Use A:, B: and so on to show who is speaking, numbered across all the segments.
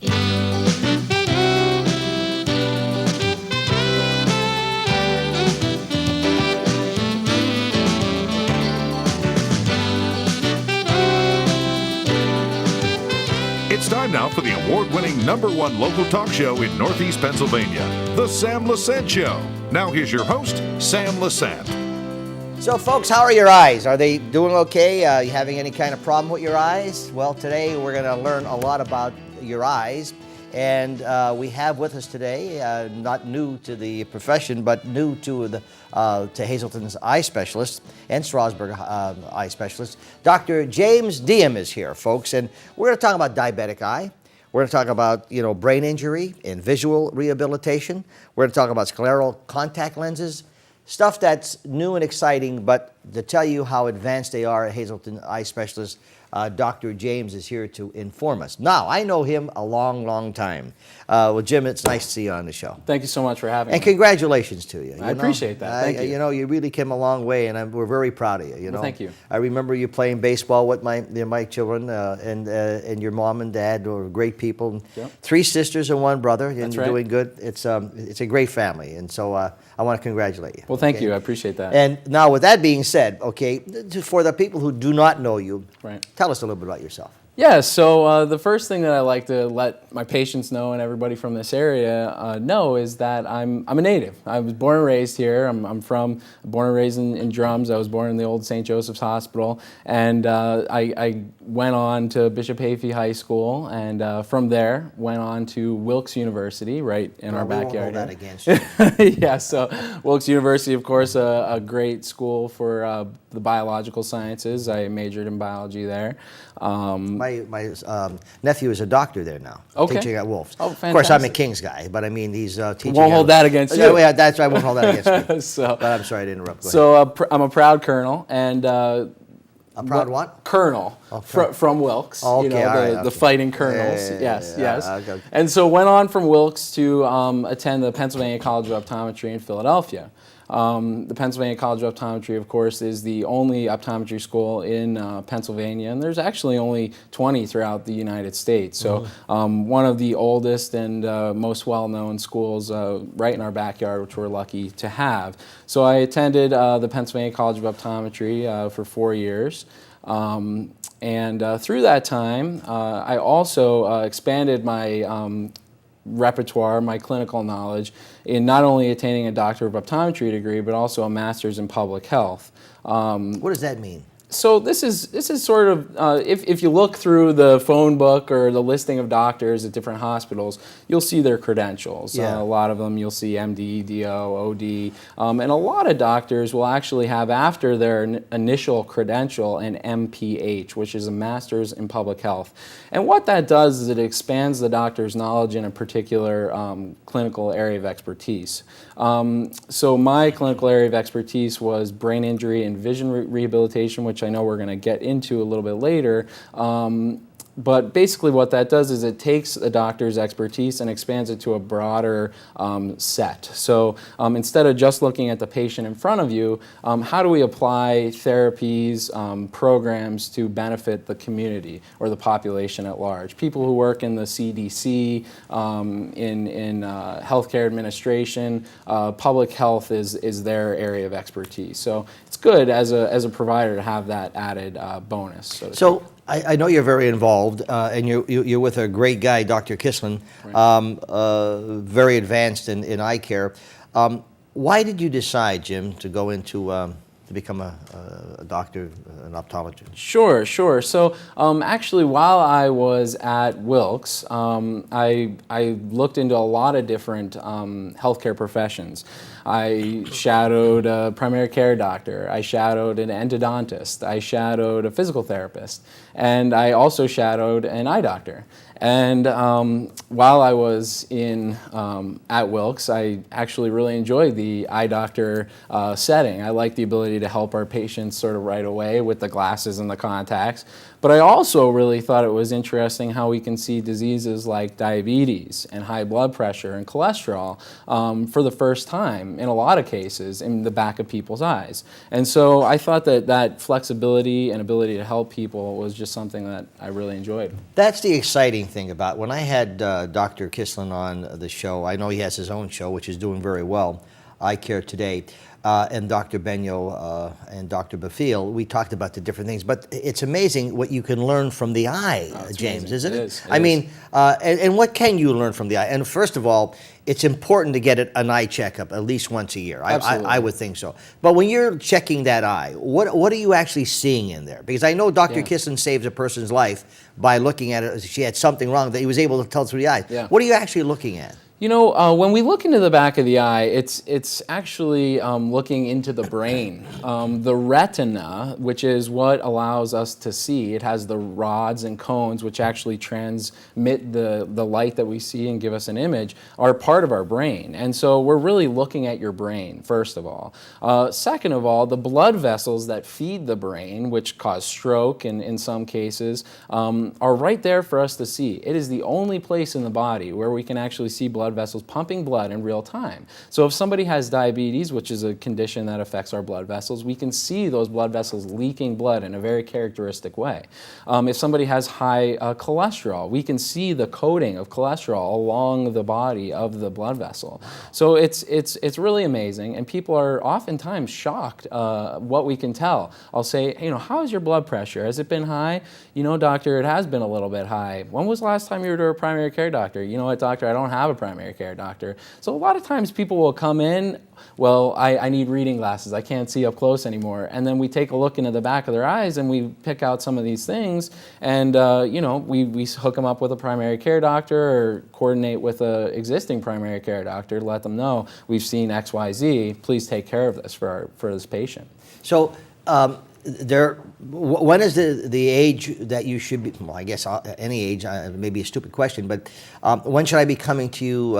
A: It's time now for the award-winning #1 local talk show in Northeast Pennsylvania, The Sam Lesante Show. Now here's your host, Sam Lesante.
B: So folks, how are your eyes? Are they doing okay? You having any kind of problem with your eyes? Well, today we're going to learn a lot about your eyes. And we have with us today, not new to the profession, but new to Hazleton's Eye Specialists and Strasburg Eye Specialists. Dr. James Deom is here, folks, and we're going to talk about diabetic eye. We're going to talk about, brain injury and visual rehabilitation. We're going to talk about scleral contact lenses, stuff that's new and exciting, but to tell you how advanced they are at Hazleton Eye Specialists, Dr. James is here to inform us. Now, I know him a long, long time. Well, Jim, it's nice to see you on the show.
C: Thank you so much for having me.
B: And congratulations to you.
C: I appreciate that. Thank you.
B: You really came a long way, and we're very proud of you.
C: Well, thank you.
B: I remember you playing baseball with my children, and your mom and dad were great people.
C: Yep.
B: 3 sisters and 1 brother, and
C: That's
B: you're
C: right.
B: doing good. It's a great family, and so I want to congratulate you.
C: Well, thank you. I appreciate that.
B: And now, with that being said, okay, for the people who do not know you,
C: Right.
B: Tell us a little bit about yourself.
C: Yeah, so the first thing that I like to let my patients know and everybody from this area know is that I'm a native. I was born and raised here. I'm born and raised in Drums. I was born in the old St. Joseph's Hospital, and I went on to Bishop Hayfie High School, and from there went on to Wilkes University, right in our backyard.
B: We won't hold that against you.
C: Yeah, so Wilkes University, of course, a great school for the biological sciences. I majored in biology there.
B: My nephew is a doctor there now,
C: Okay.
B: teaching at Wolf's.
C: Oh,
B: of course, I'm a
C: fantastic.
B: King's guy, but I mean, he's teaching.
C: Won't hold that against you.
B: Yeah, that's right. I won't hold that against me.
C: So,
B: but I'm sorry to interrupt. Go
C: so I'm a proud colonel, and
B: a proud what?
C: Colonel from Wilkes.
B: Oh, okay, all right,
C: the
B: okay.
C: fighting colonels.
B: Yeah,
C: Yes.
B: okay.
C: And so went on from Wilkes to attend the Pennsylvania College of Optometry in Philadelphia. The Pennsylvania College of Optometry, of course, is the only optometry school in Pennsylvania, and there's actually only 20 throughout the United States. So one of the oldest and most well-known schools right in our backyard, which we're lucky to have. So I attended the Pennsylvania College of Optometry for 4 years. And through that time, I also expanded my repertoire, my clinical knowledge, in not only attaining a Doctor of Optometry degree, but also a Master's in Public Health.
B: What does that mean?
C: So this is sort of, if you look through the phone book or the listing of doctors at different hospitals, you'll see their credentials.
B: Yeah.
C: A lot of them you'll see MD, DO, OD, and a lot of doctors will actually have after their initial credential an MPH, which is a Master's in Public Health. And what that does is it expands the doctor's knowledge in a particular clinical area of expertise. So my clinical area of expertise was brain injury and vision rehabilitation, which I know we're going to get into a little bit later. But basically what that does is it takes a doctor's expertise and expands it to a broader set. So instead of just looking at the patient in front of you, how do we apply therapies, programs to benefit the community or the population at large? People who work in the CDC, in healthcare administration, public health is their area of expertise. So it's good as a provider to have that added bonus. So to speak.
B: I know you're very involved, and you're with a great guy, Dr. Kislin,
C: Right.
B: very advanced in eye care. Why did you decide, Jim, to go into to become a doctor, an optometrist?
C: Sure. So actually, while I was at Wilkes, I looked into a lot of different healthcare professions. I shadowed a primary care doctor, I shadowed an endodontist, I shadowed a physical therapist, and I also shadowed an eye doctor. And while I was at Wilkes, I actually really enjoyed the eye doctor setting. I liked the ability to help our patients sort of right away with the glasses and the contacts. But I also really thought it was interesting how we can see diseases like diabetes and high blood pressure and cholesterol for the first time, in a lot of cases, in the back of people's eyes. And so I thought that flexibility and ability to help people was just something that I really enjoyed.
B: That's the exciting thing about when I had Dr. Kislin on the show. I know he has his own show, which is doing very well, Eye Care Today, and Dr. Benyo and Dr. Bafil. We talked about the different things, but it's amazing what you can learn from the eye, James,
C: amazing.
B: isn't it?
C: It is.
B: I mean, and what can you learn from the eye? And first of all, it's important to get an eye checkup at least once a year. I would think so. But when you're checking that eye, what are you actually seeing in there? Because I know Dr. Kislin saves a person's life by looking at it. She had something wrong that he was able to tell through the eyes.
C: Yeah.
B: What are you actually looking at?
C: You know, when we look into the back of the eye, it's actually looking into the brain. The retina, which is what allows us to see, it has the rods and cones which actually transmit the light that we see and give us an image, are part of our brain. And so we're really looking at your brain, first of all. Second of all, the blood vessels that feed the brain, which cause stroke in some cases, are right there for us to see. It is the only place in the body where we can actually see blood vessels pumping blood in real time. So if somebody has diabetes, which is a condition that affects our blood vessels, we can see those blood vessels leaking blood in a very characteristic way. If somebody has high cholesterol, we can see the coating of cholesterol along the body of the blood vessel. So it's really amazing, and people are oftentimes shocked what we can tell. I'll say, you know, how is your blood pressure? Has it been high? You know, doctor, it has been a little bit high. When was the last time you were to a primary care doctor? You know what, doctor, I don't have a primary care doctor. So a lot of times people will come in, well, I need reading glasses. I can't see up close anymore. And then we take a look into the back of their eyes and we pick out some of these things, and you know, we hook them up with a primary care doctor or coordinate with an existing primary care doctor to let them know we've seen XYZ. Please take care of this for this patient.
B: So when is the age that you should be, well, I guess any age, maybe a stupid question, but when should I be coming to you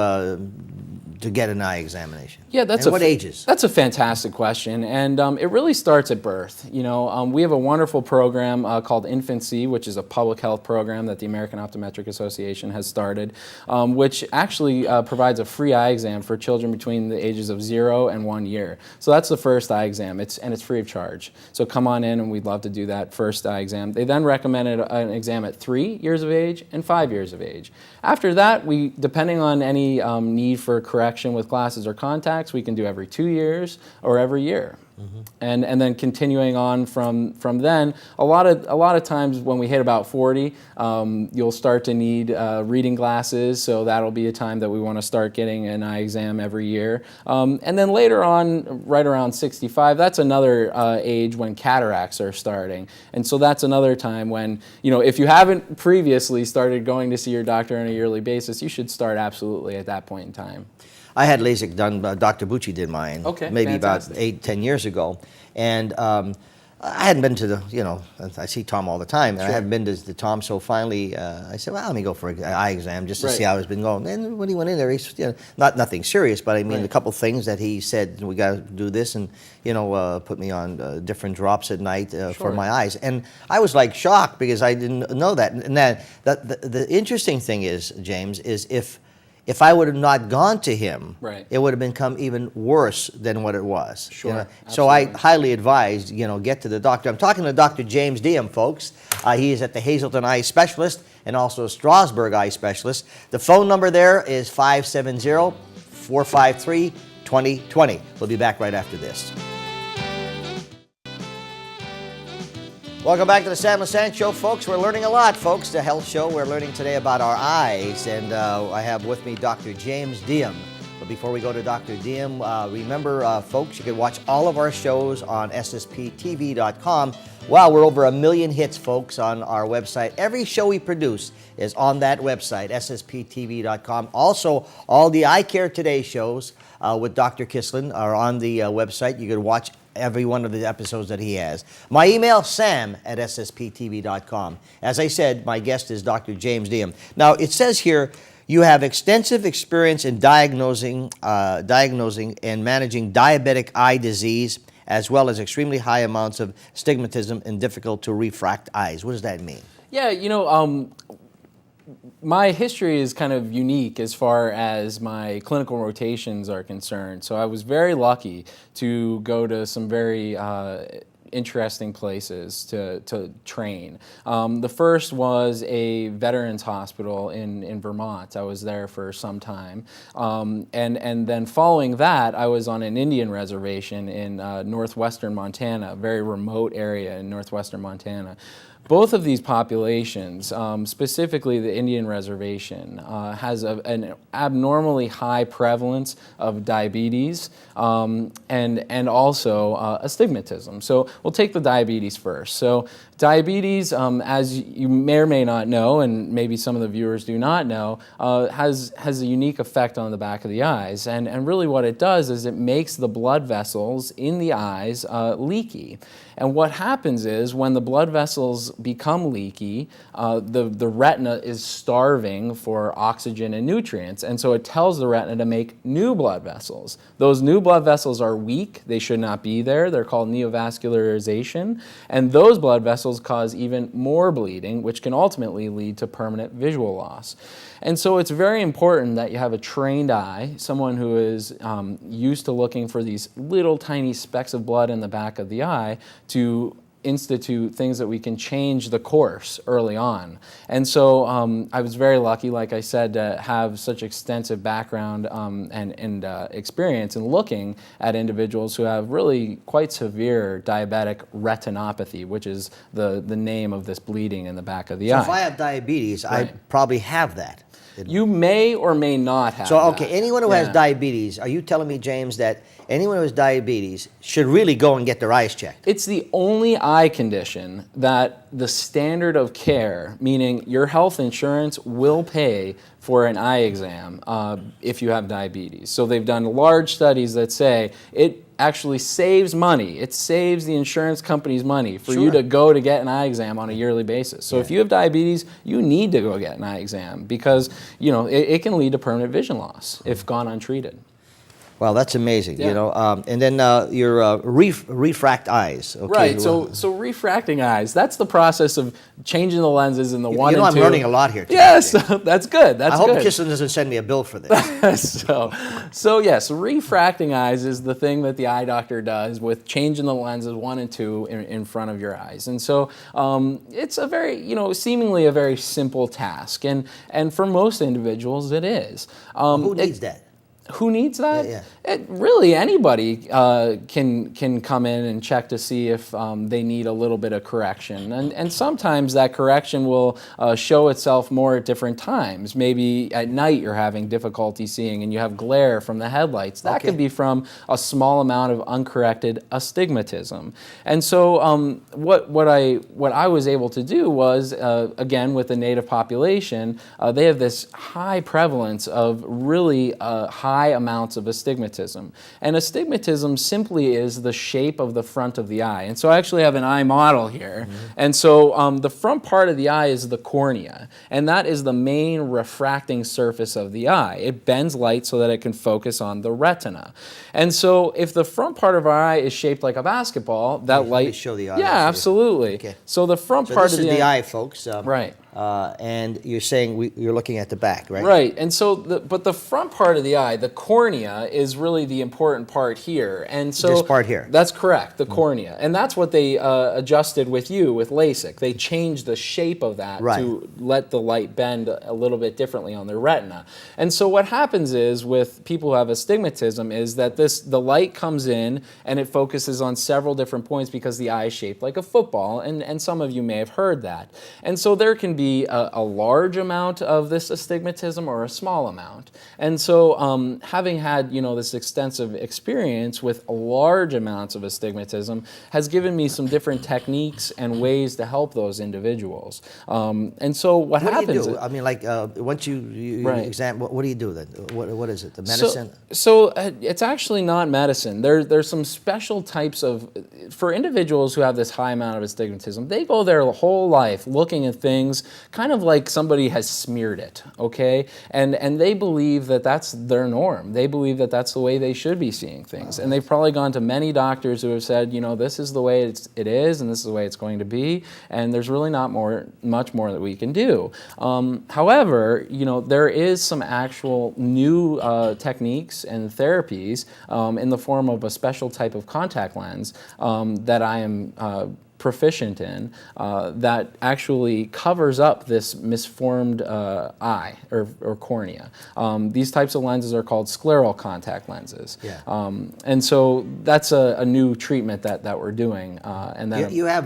B: to get an eye examination?
C: Yeah, that's
B: what ages?
C: That's a fantastic question, and it really starts at birth. You know, we have a wonderful program called Infancy, which is a public health program that the American Optometric Association has started, which actually provides a free eye exam for children between the ages of 0 and 1 year. So that's the first eye exam, and it's free of charge. So come on in, and we'd love to do that first eye exam. They then recommended an exam at 3 years of age and 5 years of age. After that, we, depending on any need for correction with glasses or contacts, we can do every 2 years or every year. Mm-hmm. And then continuing on from then, a lot of times when we hit about 40, you'll start to need reading glasses, so that'll be a time that we want to start getting an eye exam every year. And then later on, right around 65, that's another age when cataracts are starting. And so that's another time when, you know, if you haven't previously started going to see your doctor on a yearly basis, you should start absolutely at that point in time.
B: I had LASIK done, Dr. Bucci did mine, maybe
C: fantastic.
B: about 8-10 years ago. And I hadn't been to the, you know, I see Tom all the time, and I hadn't been to Tom, so finally I said, well, let me go for an eye exam just to see how it's been going. And when he went in there, he's, you know, nothing serious, but I mean, a couple things that he said, we got to do this, and, you know, put me on different drops at night for my eyes. And I was like shocked because I didn't know that. And the interesting thing is, James, is if I would have not gone to him, it would have become even worse than what it was.
C: Sure.
B: You know? So I highly advise, you know, get to the doctor. I'm talking to Dr. James Deom, folks. He is at the Hazleton Eye Specialist and also Strasbourg Eye Specialist. The phone number there is 570-453-2020. We'll be back right after this. Welcome back to the Sam Lesante Show, folks. We're learning a lot, folks. The health show. We're learning today about our eyes, and I have with me Dr. James Deom. But before we go to Dr. Deom, remember, folks, you can watch all of our shows on ssptv.com. Wow, we're over 1 million hits, folks, on our website. Every show we produce is on that website, ssptv.com. Also, all the Eye Care Today shows with Dr. Kislin are on the website. You can watch every one of the episodes that he has. My email, sam@ssptv.com. As I said, my guest is Dr. James Deom. Now, it says here, you have extensive experience in diagnosing and managing diabetic eye disease, as well as extremely high amounts of stigmatism and difficult to refract eyes. What does that mean?
C: Yeah, you know, my history is kind of unique as far as my clinical rotations are concerned. So I was very lucky to go to some very interesting places to train. The first was a veterans hospital in Vermont. I was there for some time. And then following that, I was on an Indian reservation in northwestern Montana, a very remote area in northwestern Montana. Both of these populations, specifically the Indian reservation, has an abnormally high prevalence of diabetes and also astigmatism. So we'll take the diabetes first. So diabetes, as you may or may not know, and maybe some of the viewers do not know, has a unique effect on the back of the eyes. And really what it does is it makes the blood vessels in the eyes leaky. And what happens is when the blood vessels become leaky, the retina is starving for oxygen and nutrients. And so it tells the retina to make new blood vessels. Those new blood vessels are weak. They should not be there. They're called neovascularization. And those blood vessels cause even more bleeding, which can ultimately lead to permanent visual loss. And so it's very important that you have a trained eye, someone who is used to looking for these little tiny specks of blood in the back of the eye to institute things that we can change the course early on. And so I was very lucky, like I said, to have such extensive background and experience in looking at individuals who have really quite severe diabetic retinopathy, which is the name of this bleeding in the back of the eye.
B: So if I have diabetes, I probably have that.
C: You may or may not have
B: So,
C: that.
B: okay, anyone who has diabetes, are you telling me, James, that anyone who has diabetes should really go and get their eyes checked?
C: It's the only eye condition that the standard of care, meaning your health insurance will pay for an eye exam if you have diabetes. So they've done large studies that say it actually saves money. It saves the insurance company's money for you to go to get an eye exam on a yearly basis. So if you have diabetes, you need to go get an eye exam because it can lead to permanent vision loss if gone untreated.
B: Well, that's amazing, and then your refract eyes. Okay.
C: Right, so refracting eyes, that's the process of changing the lenses in the 1 and 2.
B: I'm learning a lot here today.
C: Yes, that's good.
B: I hope Kissin doesn't send me a bill for this.
C: So yes, refracting eyes is the thing that the eye doctor does with changing the lenses 1 and 2 in front of your eyes. And so it's a very, seemingly a very simple task. And for most individuals, it is.
B: Who needs that?
C: Who needs that?
B: Yeah.
C: Really, anybody can come in and check to see if they need a little bit of correction. And sometimes that correction will show itself more at different times. Maybe at night you're having difficulty seeing and you have glare from the headlights. That could be from a small amount of uncorrected astigmatism. And so what I was able to do was, again, with the native population, they have this high prevalence of really high amounts of astigmatism. And astigmatism simply is the shape of the front of the eye. And so I actually have an eye model here. And so the front part of the eye is the cornea. And that is the main refracting surface of the eye. It bends light so that it can focus on the retina. And so if the front part of our eye is shaped like a basketball, that light...
B: Let me show the eye.
C: Yeah, absolutely.
B: Okay.
C: So the front part
B: this
C: of
B: is the eye, folks.
C: Right.
B: And you're saying you're looking at the back, right?
C: Right, and so, but the front part of the eye, the cornea, is really the important part here. And so
B: this part here.
C: That's correct, the cornea. And that's what they adjusted with LASIK. They changed the shape of that to let the light bend a little bit differently on their retina. And so what happens is with people who have astigmatism is that the light comes in and it focuses on several different points because the eye is shaped like a football, and some of you may have heard that. And so there can be a large amount of this astigmatism or a small amount. And so having had this extensive experience with large amounts of astigmatism has given me some different techniques and ways to help those individuals. And so what happens...
B: do you do? I mean, like once you examine, what do you do then? What is it? The medicine?
C: So it's actually not medicine. There's some special types of... For individuals who have this high amount of astigmatism, they go their whole life looking at things kind of like somebody has smeared it, okay? And they believe that that's their norm. They believe that that's the way they should be seeing things. And they've probably gone to many doctors who have said, you know, this is the way it is, and this is the way it's going to be, and there's really not much more that we can do. However, you know, there is some actual new techniques and therapies in the form of a special type of contact lens that I am proficient in that actually covers up this misformed eye or cornea. These types of lenses are called scleral contact lenses.
B: Yeah.
C: And so that's a new treatment that we're doing. And then
B: You have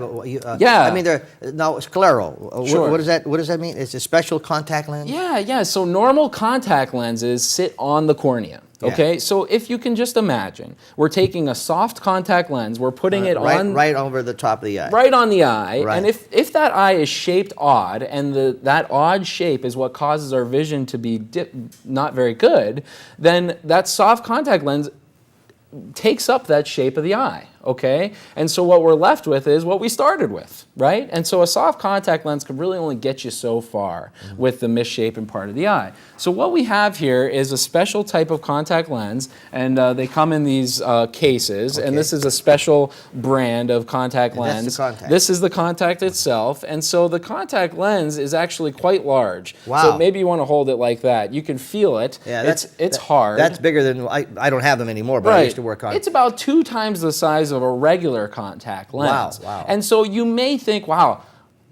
C: yeah.
B: I mean, now scleral.
C: Sure.
B: What does that mean? It's a special contact lens.
C: Yeah. So normal contact lenses sit on the cornea. Okay, so if you can just imagine, we're taking a soft contact lens, we're putting it on
B: right over the top of the eye.
C: right on the eye,
B: Right.
C: and if that eye is shaped odd, and that odd shape is what causes our vision to be not very good, then that soft contact lens takes up that shape of the eye. Okay, and so what we're left with is what we started with, right? And so a soft contact lens can really only get you so far with the misshapen part of the eye. So what we have here is a special type of contact lens, and they come in these cases, and this is a special brand of contact lens.
B: That's the contact.
C: This is the contact itself, and so the contact lens is actually quite large.
B: Wow.
C: So maybe you want to hold it like that. You can feel it.
B: Yeah,
C: it's hard.
B: That's bigger than I don't have them anymore, but I used to work on.
C: It's about 2 times the size of a regular contact lens.
B: Wow.
C: And so you may think, wow,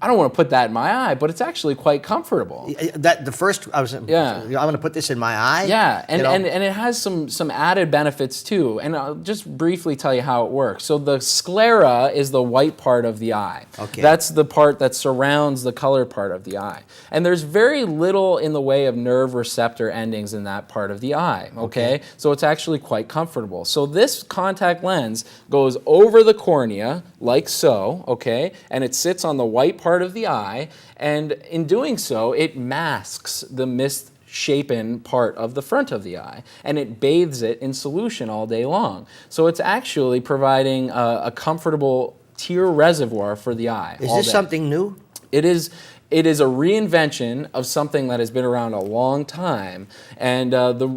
C: I don't want to put that in my eye, but it's actually quite comfortable.
B: I'm going to put this in my eye.
C: Yeah, and,
B: you know?
C: and it has some added benefits too. And I'll just briefly tell you how it works. So the sclera is the white part of the eye.
B: Okay.
C: That's the part that surrounds the color part of the eye. And there's very little in the way of nerve receptor endings in that part of the eye, okay? So it's actually quite comfortable. So this contact lens goes over the cornea, like so, okay? And it sits on the white part of the eye, and in doing so, it masks the misshapen part of the front of the eye, and it bathes it in solution all day long. So it's actually providing a comfortable tear reservoir for the eye.
B: Is this something new?
C: It is a reinvention of something that has been around a long time, and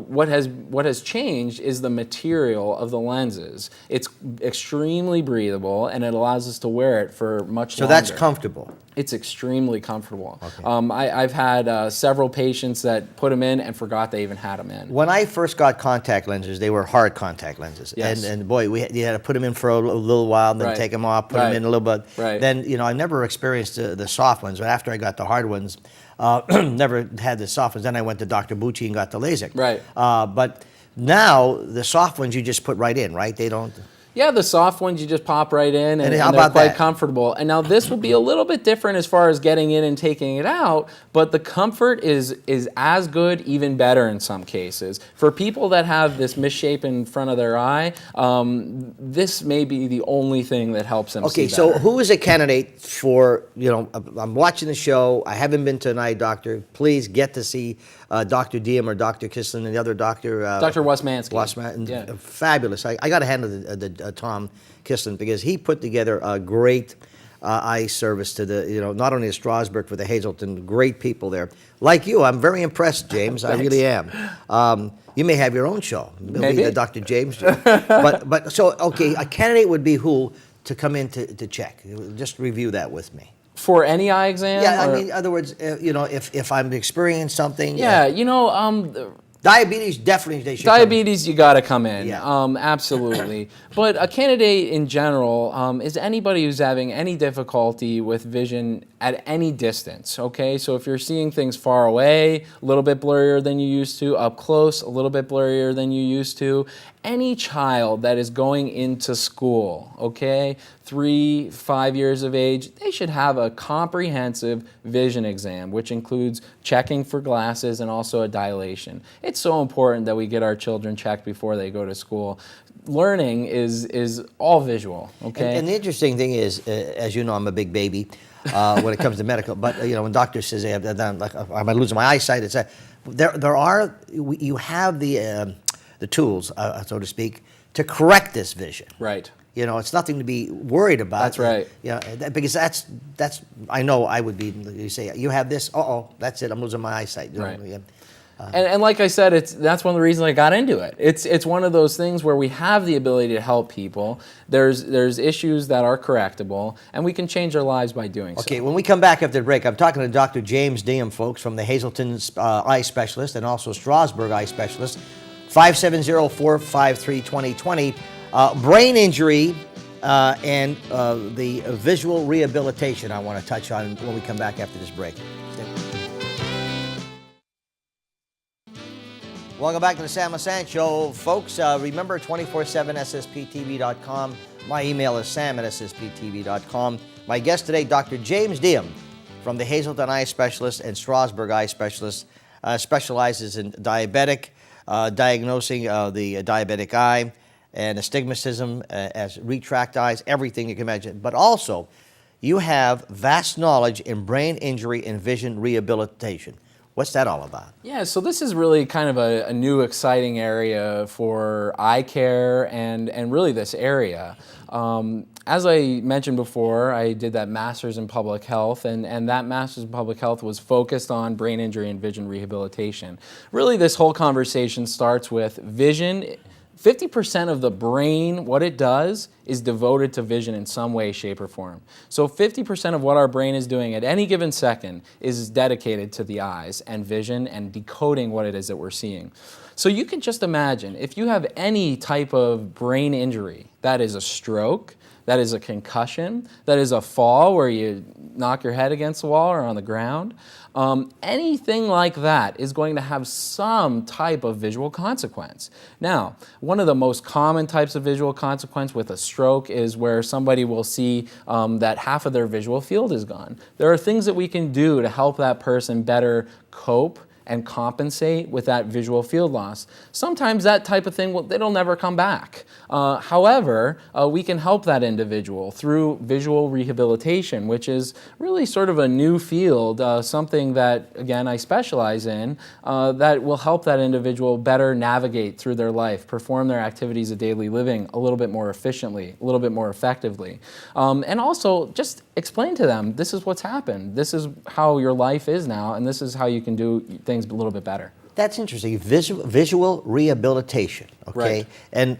C: what has changed is the material of the lenses. It's extremely breathable, and it allows us to wear it for much longer.
B: So that's comfortable.
C: It's extremely comfortable.
B: Okay.
C: I've had several patients that put them in and forgot they even had them in.
B: When I first got contact lenses, they were hard contact lenses,
C: Yes.
B: and boy, you had to put them in for a little while, and then
C: Right.
B: take them off, put them
C: Right.
B: in a little bit.
C: Right.
B: Then I never experienced the soft ones, but after I got the hard ones, never had the soft ones. Then I went to Dr. Bucci and got the LASIK.
C: Right.
B: But now the soft ones you just put right in, right? They don't.
C: Yeah, the soft ones you just pop right in, and
B: how
C: they're
B: about
C: quite
B: that?
C: comfortable. And now this will be a little bit different as far as getting in and taking it out, but the comfort is as good, even better in some cases. For people that have this misshapen front of their eye, this may be the only thing that helps them see
B: Okay, so
C: better.
B: who is a candidate for, I'm watching the show, I haven't been to an eye doctor, please get to see Dr. Deom or Dr. Kissin and the other doctor.
C: Dr. Wasmansky.
B: Yeah. Fabulous. I got to hand the Tom Kissin because he put together a great eye service to the, not only the Strasbourg, but the Hazleton, great people there. Like you, I'm very impressed, James. I really am. You may have your own show. It'll
C: Maybe.
B: be the Dr. James show. but so, okay, a candidate would be who to come in to check? Just review that with me.
C: For any eye exam?
B: Yeah,
C: or-
B: I mean, in other words, if I'm experiencing something.
C: Yeah,
B: Diabetes, definitely they should.
C: diabetes, you got to come in.
B: Yeah.
C: Absolutely. But a candidate in general is anybody who's having any difficulty with vision at any distance, okay? So if you're seeing things far away, a little bit blurrier than you used to, up close, a little bit blurrier than you used to, any child that is going into school, okay, 3, 5 years of age, they should have a comprehensive vision exam, which includes checking for glasses and also a dilation. It's so important that we get our children checked before they go to school. Learning is all visual, okay?
B: And the interesting thing is, as you know, I'm a big baby when it comes to medical. But when doctor says they have, like, am I losing my eyesight? It's you have the tools, so to speak, to correct this vision.
C: Right.
B: You know, it's nothing to be worried about.
C: That's right.
B: Yeah, because that's I know I would be. You say you have this. That's it. I'm losing my eyesight. You know,
C: Right.
B: yeah.
C: And like I said, that's one of the reasons I got into it. It's one of those things where we have the ability to help people. There's issues that are correctable, and we can change their lives by doing so.
B: Okay, when we come back after the break, I'm talking to Dr. James Deom, folks, from the Hazleton Eye Specialist and also Strasbourg Eye Specialist. 570-453-2020. Brain injury and the visual rehabilitation I want to touch on when we come back after this break. Welcome back to the Sam Lesante Show, folks. Remember, 247ssptv.com. My email is sam@ssptv.com. My guest today, Dr. James Deom, from the Hazleton Eye Specialists and Strasbourg Eye Specialists, specializes in diagnosing the diabetic eye and astigmatism as retract eyes, everything you can imagine. But also, you have vast knowledge in brain injury and vision rehabilitation. What's that all about?
C: Yeah, so this is really kind of a new exciting area for eye care and really this area. As I mentioned before, I did that Master's in Public Health, and that Master's in Public Health was focused on brain injury and vision rehabilitation. Really, this whole conversation starts with vision. 50% of the brain, what it does, is devoted to vision in some way, shape, or form. So 50% of what our brain is doing at any given second is dedicated to the eyes and vision and decoding what it is that we're seeing. So you can just imagine, if you have any type of brain injury, that is a stroke, that is a concussion, that is a fall where you knock your head against the wall or on the ground, anything like that is going to have some type of visual consequence. Now, one of the most common types of visual consequence with a stroke is where somebody will see that half of their visual field is gone. There are things that we can do to help that person better cope and compensate with that visual field loss. Sometimes that type of thing, it'll never come back. However, we can help that individual through visual rehabilitation, which is really sort of a new field, something that, again, I specialize in, that will help that individual better navigate through their life, perform their activities of daily living a little bit more efficiently, a little bit more effectively. And also, just explain to them, this is what's happened, this is how your life is now, and this is how you can do things a little bit better.
B: That's interesting. Visual rehabilitation, okay?
C: Right.
B: And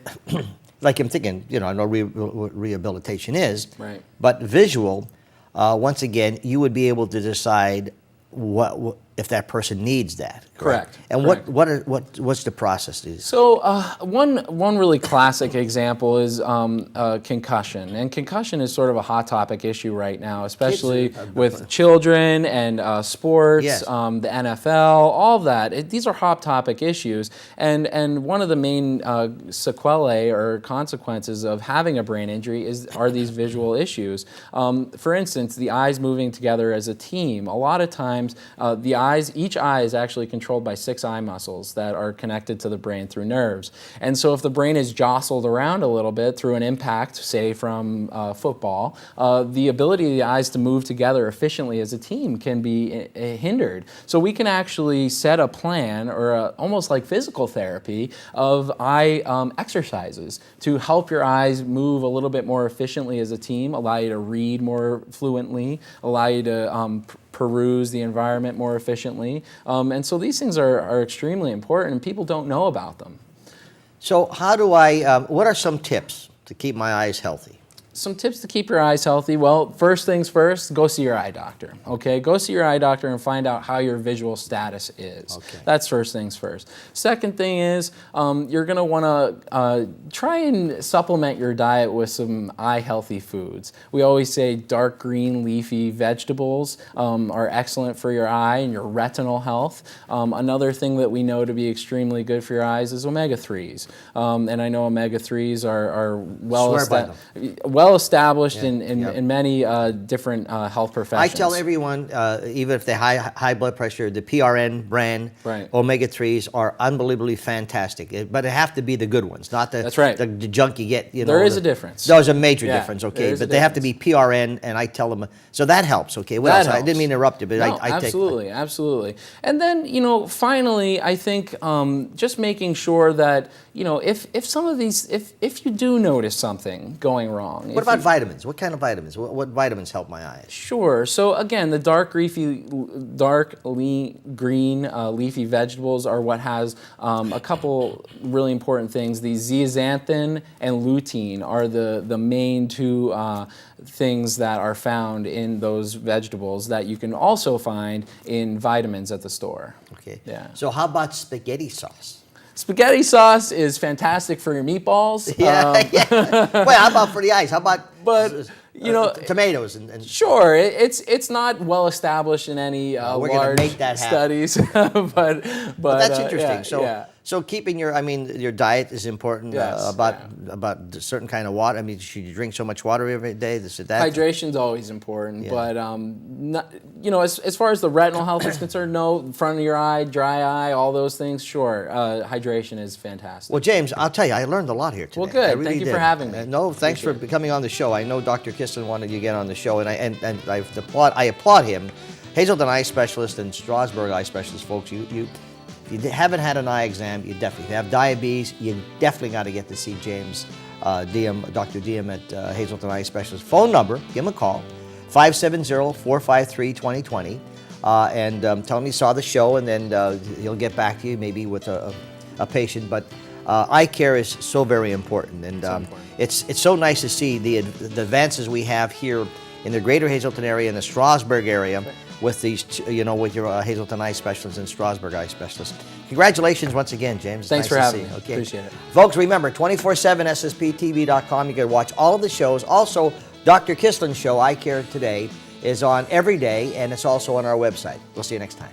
B: like I'm thinking, you know, I know what rehabilitation is,
C: Right.
B: but visual, once again, you would be able to decide what if that person needs that.
C: Correct.
B: And
C: Correct.
B: what's the process?
C: So one really classic example is concussion, and concussion is sort of a hot topic issue right now, especially with children and sports,
B: Yes.
C: the NFL, all of that. These are hot topic issues, and one of the main sequelae or consequences of having a brain injury are these visual issues. For instance, the eyes moving together as a team. A lot of times, each eye is actually controlled by 6 eye muscles that are connected to the brain through nerves. And so if the brain is jostled around a little bit through an impact, say from football, the ability of the eyes to move together efficiently as a team can be hindered. So we can actually set a plan or almost like physical therapy of eye exercises to help your eyes move a little bit more efficiently as a team, allow you to read more fluently, allow you to peruse the environment more efficiently. And so these things are extremely important, and people don't know about them.
B: So how do what are some tips to keep my eyes healthy?
C: Some tips to keep your eyes healthy. Well, first things first, go see your eye doctor. Okay, go see your eye doctor and find out how your visual status is.
B: Okay.
C: That's first things first. Second thing is you're going to want to try and supplement your diet with some eye healthy foods. We always say dark green leafy vegetables are excellent for your eye and your retinal health. Another thing that we know to be extremely good for your eyes is omega-3s. And I know omega-3s are well well established in many different health professions.
B: I tell everyone, even if they high blood pressure, the PRN brand omega-3s are unbelievably fantastic. But it have to be the good ones, not the the junk you get.
C: There is a difference.
B: There's a major difference, okay? But they have to be PRN, and I tell them so that helps, okay? What else? I didn't mean to interrupt you, but
C: no,
B: I
C: absolutely, absolutely. And then finally, I think just making sure that if some of these, if you do notice something going wrong.
B: What about vitamins? What kind of vitamins? What vitamins help my eyes?
C: Sure. So again, the dark green leafy vegetables are what has a couple really important things. The zeaxanthin and lutein are the main two things that are found in those vegetables that you can also find in vitamins at the store.
B: Okay.
C: Yeah.
B: So how about spaghetti sauce?
C: Spaghetti sauce is fantastic for your meatballs.
B: Yeah. Wait, how about for the eyes? How about tomatoes and
C: sure, it's not well established in any
B: we're
C: large
B: gonna make that
C: studies, but
B: that's interesting.
C: So
B: So keeping your diet is important.
C: Yes,
B: about a certain kind of water. I mean, should you drink so much water every day? This or that.
C: Hydration's always important, but as far as the retinal health is concerned, no, front of your eye, dry eye, all those things. Sure, hydration is fantastic.
B: Well, James, I'll tell you, I learned a lot here today.
C: Well, good.
B: Really
C: Thank you for having me.
B: No, thanks for coming on the show. I know Dr. Kislen wanted you to get on the show, and I applaud him. Hazleton Eye Specialist and Strasbourg Eye Specialist, folks. If you haven't had an eye exam, you definitely, if you have diabetes, you definitely got to get to see James Deom, Dr. Deom at Hazleton Eye Specialist. Phone number, give him a call, 570-453-2020, and tell him you saw the show, and then he'll get back to you maybe with a patient. But eye care is so very important, and it's so nice to see the advances we have here in the greater Hazleton area and the Strasbourg area. With these, with your Hazleton Eye Specialists and Strasbourg Eye Specialists. Congratulations once again, James.
C: Thanks for having me. Okay. Appreciate it.
B: Folks, remember, 247 SSPTV.com. You can watch all of the shows. Also, Dr. Kislen's show, Eye Care Today, is on every day, and it's also on our website. We'll see you next time.